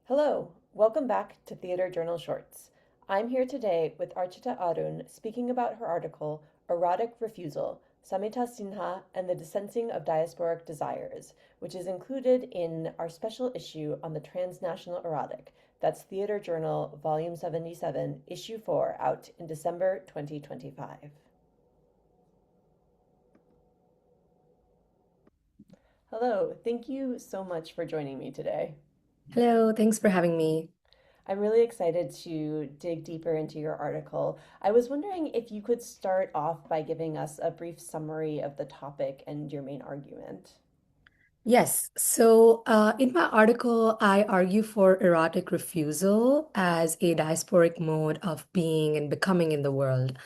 Hello, welcome back to Theater Journal Shorts. I'm here today with Archita Arun speaking about her article, Erotic Refusal, Samita Sinha and the Dissensing of Diasporic Desires, which is included in our special issue on the transnational erotic. That's Theater Journal, Volume 77, Issue 4, out in December 2025. Hello, thank you so much for joining me today. Hello, thanks for having me. I'm really excited to dig deeper into your article. I was wondering if you could start off by giving us a brief summary of the topic and your main argument. Yes, so in my article, I argue for erotic refusal as a diasporic mode of being and becoming in the world.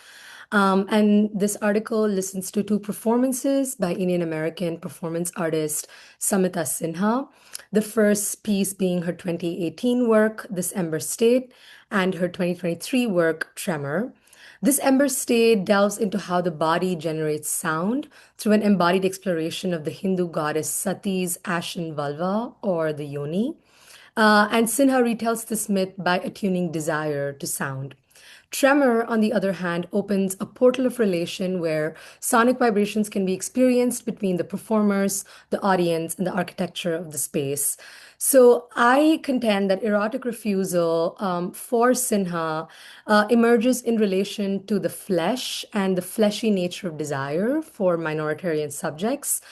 And this article listens to two performances by Indian American performance artist Samita Sinha. The first piece being her 2018 work, This Ember State, and her 2023 work, Tremor. This Ember State delves into how the body generates sound through an embodied exploration of the Hindu goddess Sati's ashen vulva or the yoni. And Sinha retells this myth by attuning desire to sound. Tremor, on the other hand, opens a portal of relation where sonic vibrations can be experienced between the performers, the audience, and the architecture of the space. So I contend that erotic refusal for Sinha emerges in relation to the flesh and the fleshy nature of desire for minoritarian subjects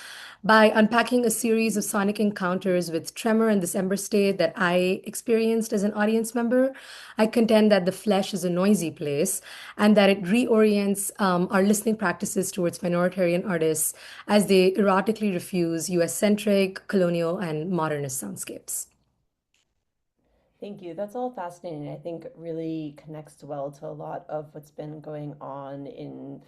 by unpacking a series of sonic encounters with tremor and this ember state that I experienced as an audience member. I contend that the flesh is a noisy place and that it reorients our listening practices towards minoritarian artists as they erotically refuse US centric, colonial, and modernist soundscapes. Thank you. That's all fascinating. I think it really connects well to a lot of what's been going on in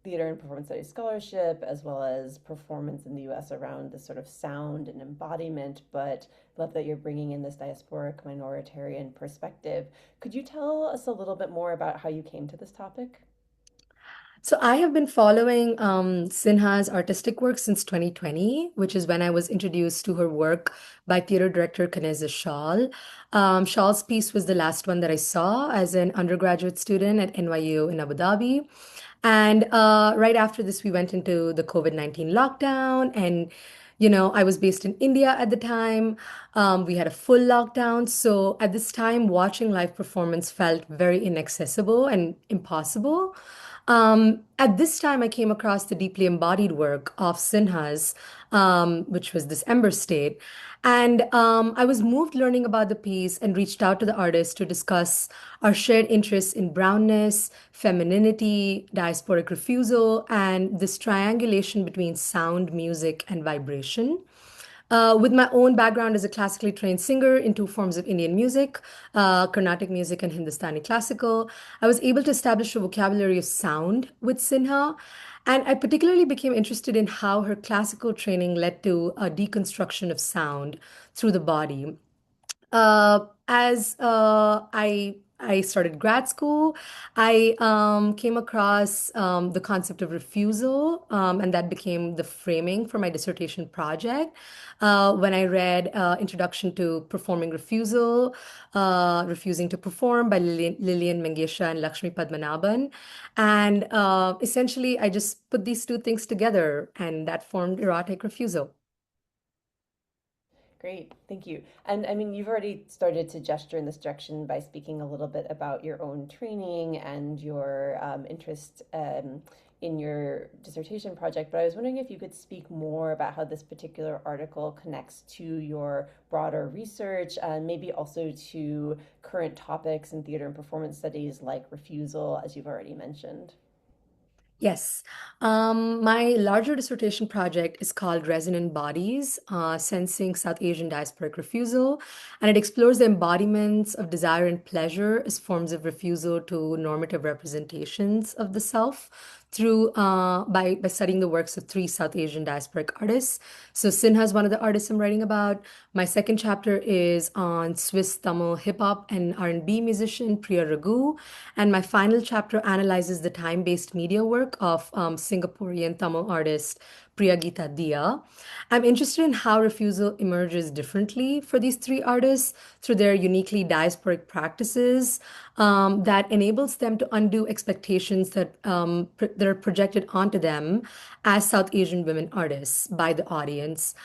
theater and performance studies scholarship, as well as performance in the US around this sort of sound and embodiment. But love that you're bringing in this diasporic minoritarian perspective. Could you tell us a little bit more about how you came to this topic? So I have been following Sinha's artistic work since 2020, which is when I was introduced to her work by theater director Kaneza Shawl. Shawl's piece was the last one that I saw as an undergraduate student at NYU in Abu Dhabi. And right after this, we went into the COVID-19 lockdown. And, I was based in India at the time. We had a full lockdown. So at this time, watching live performance felt very inaccessible and impossible. At this time, I came across the deeply embodied work of Sinha's, which was this Ember State. And I was moved learning about the piece and reached out to the artist to discuss our shared interests in brownness, femininity, diasporic refusal, and this triangulation between sound, music, and vibration. With my own background as a classically trained singer in two forms of Indian music, Carnatic music and Hindustani classical, I was able to establish a vocabulary of sound with Sinha. And I particularly became interested in how her classical training led to a deconstruction of sound through the body. As I started grad school, I came across the concept of refusal, and that became the framing for my dissertation project. When I read Introduction to Performing Refusal, Refusing to Perform by Lillian Mengesha and Lakshmi Padmanabhan. And essentially, I just put these two things together, and that formed Erotic Refusal. Great, thank you. And I mean, you've already started to gesture in this direction by speaking a little bit about your own training and your interest in your dissertation project. But I was wondering if you could speak more about how this particular article connects to your broader research, and maybe also to current topics in theater and performance studies like refusal, as you've already mentioned. Yes. My larger dissertation project is called Resonant Bodies, Sensing South Asian Diasporic Refusal, and it explores the embodiments of desire and pleasure as forms of refusal to normative representations of the self through by studying the works of three South Asian diasporic artists. So Sinha is one of the artists I'm writing about. My second chapter is on Swiss Tamil hip hop and R&B musician Priya Raghu, and my final chapter analyzes the time-based media work of Singaporean Tamil artist Priyagita Dia. I'm interested in how refusal emerges differently for these three artists through their uniquely diasporic practices that enables them to undo expectations that are projected onto them as South Asian women artists by the audience.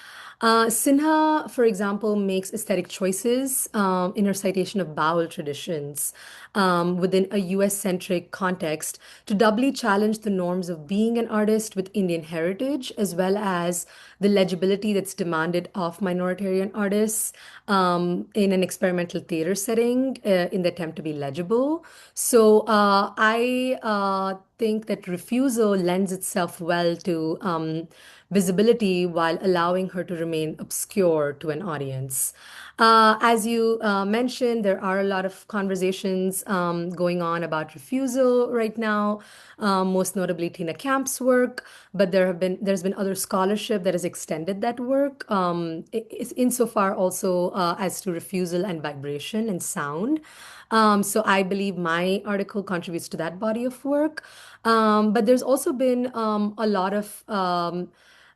Sinha, for example, makes aesthetic choices in her citation of bowel traditions within a US-centric context to doubly challenge the norms of being an artist with Indian heritage, as well as the legibility that's demanded of minoritarian artists in an experimental theater setting in the attempt to be legible. So I think that refusal lends itself well to visibility while allowing her to remain obscure to an audience. As you mentioned, there are a lot of conversations going on about refusal right now, most notably Tina Camp's work, but there's been other scholarship that has extended that work, insofar also as to refusal and vibration and sound. So I believe my article contributes to that body of work. But there's also been a lot of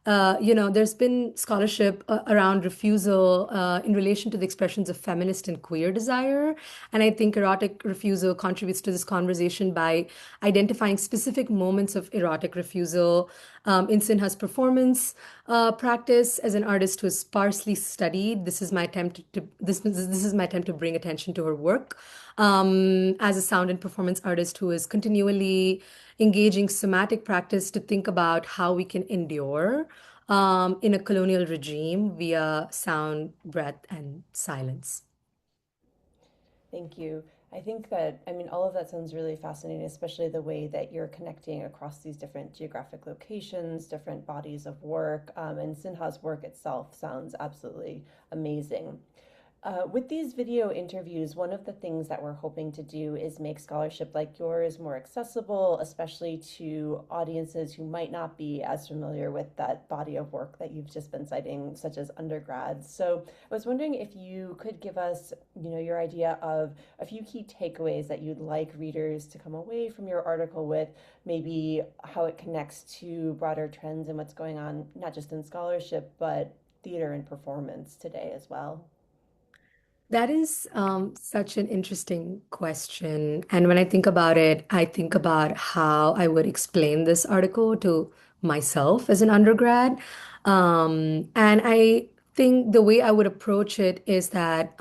there's been scholarship around refusal in relation to the expressions of feminist and queer desire. And I think erotic refusal contributes to this conversation by identifying specific moments of erotic refusal in Sinha's performance practice as an artist who is sparsely studied. This is my attempt to bring attention to her work as a sound and performance artist who is continually engaging somatic practice to think about how we can endure in a colonial regime via sound, breath, and silence. Thank you. I think that, I mean, all of that sounds really fascinating, especially the way that you're connecting across these different geographic locations, different bodies of work, and Sinha's work itself sounds absolutely amazing. With these video interviews, one of the things that we're hoping to do is make scholarship like yours more accessible, especially to audiences who might not be as familiar with that body of work that you've just been citing, such as undergrads. So I was wondering if you could give us, your idea of a few key takeaways that you'd like readers to come away from your article with, maybe how it connects to broader trends and what's going on, not just in scholarship, but theater and performance today as well. That is such an interesting question. And when I think about it, I think about how I would explain this article to myself as an undergrad. And I think the way I would approach it is that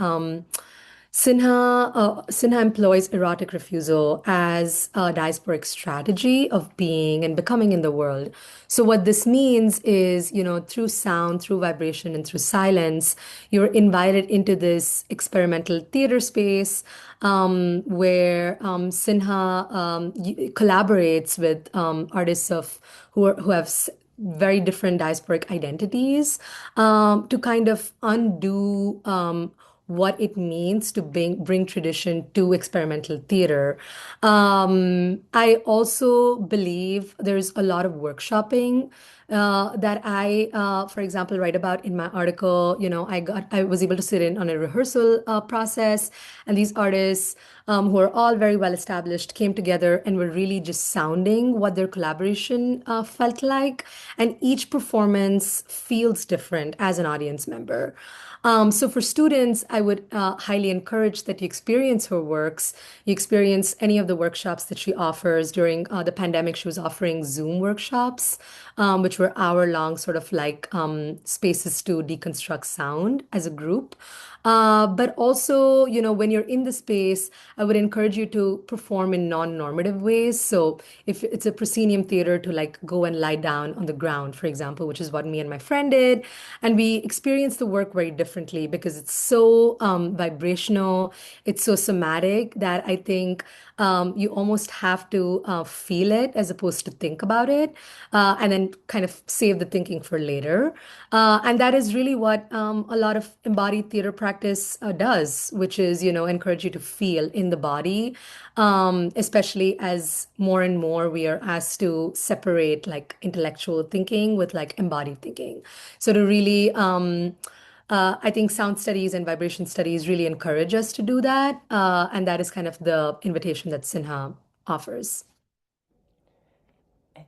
Sinha employs erotic refusal as a diasporic strategy of being and becoming in the world. So what this means is, through sound, through vibration, and through silence, you're invited into this experimental theater space where Sinha collaborates with artists who have very different diasporic identities to kind of undo what it means to bring tradition to experimental theater. I also believe there's a lot of workshopping that for example, write about in my article. I was able to sit in on a rehearsal process, and these artists who are all very well established came together and were really just sounding what their collaboration felt like, and each performance feels different as an audience member. So for students, I would highly encourage that you experience her works. You experience any of the workshops that she offers. During the pandemic, she was offering Zoom workshops, which were hour-long, sort of like spaces to deconstruct sound as a group. But also, when you're in the space, I would encourage you to perform in non-normative ways. So if it's a proscenium theater, to like go and lie down on the ground, for example, which is what me and my friend did. And we experienced the work very differently because it's so vibrational, it's so somatic that I think you almost have to feel it as opposed to think about it, and then kind of save the thinking for later. And that is really what a lot of embodied theater practice does, which is, encourage you to feel in the body, especially as more and more we are asked to separate like intellectual thinking with like embodied thinking. So to really, I think sound studies and vibration studies really encourage us to do that. And that is kind of the invitation that Sinha offers.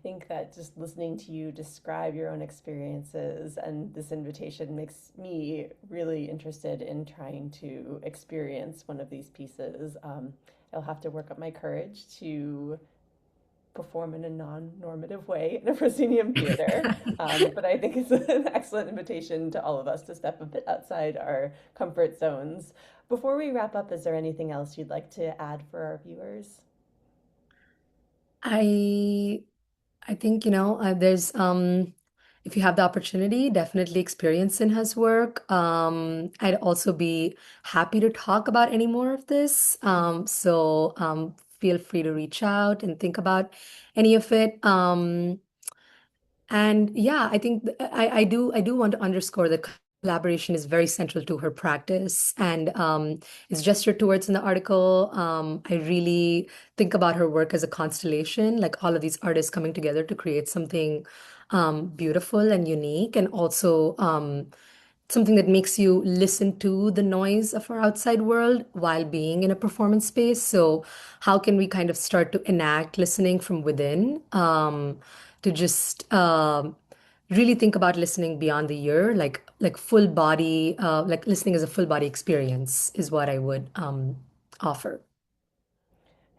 think that just listening to you describe your own experiences and this invitation makes me really interested in trying to experience one of these pieces. I'll have to work up my courage to perform in a non-normative way in a proscenium theater. But I think it's an excellent invitation to all of us to step a bit outside our comfort zones. Before we wrap up, is there anything else you'd like to add for our viewers? I I think, there's if you have the opportunity, definitely experience Sinha's work. I'd also be happy to talk about any more of this. So feel free to reach out and think about any of it. And yeah, I think I do want to underscore that collaboration is very central to her practice, and it's gestured towards in the article. I really think about her work as a constellation, like all of these artists coming together to create something beautiful and unique, and also something that makes you listen to the noise of our outside world while being in a performance space. So, how can we kind of start to enact listening from within, to just really think about listening beyond the ear, like full body, like listening as a full body experience is what I would offer.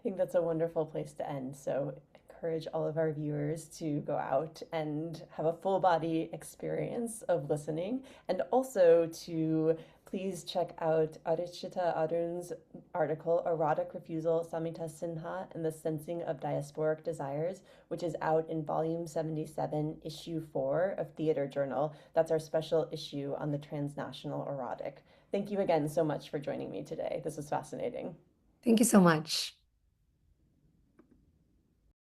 I think that's a wonderful place to end. So, encourage all of our viewers to go out and have a full body experience of listening, and also to please check out Archita Arun's article, Erotic Refusal, Samita Sinha, and the Sensing of Diasporic Desires, which is out in volume 77, issue 4 of Theater Journal. That's our special issue on the transnational erotic. Thank you again so much for joining me today. This was fascinating. Thank you so much.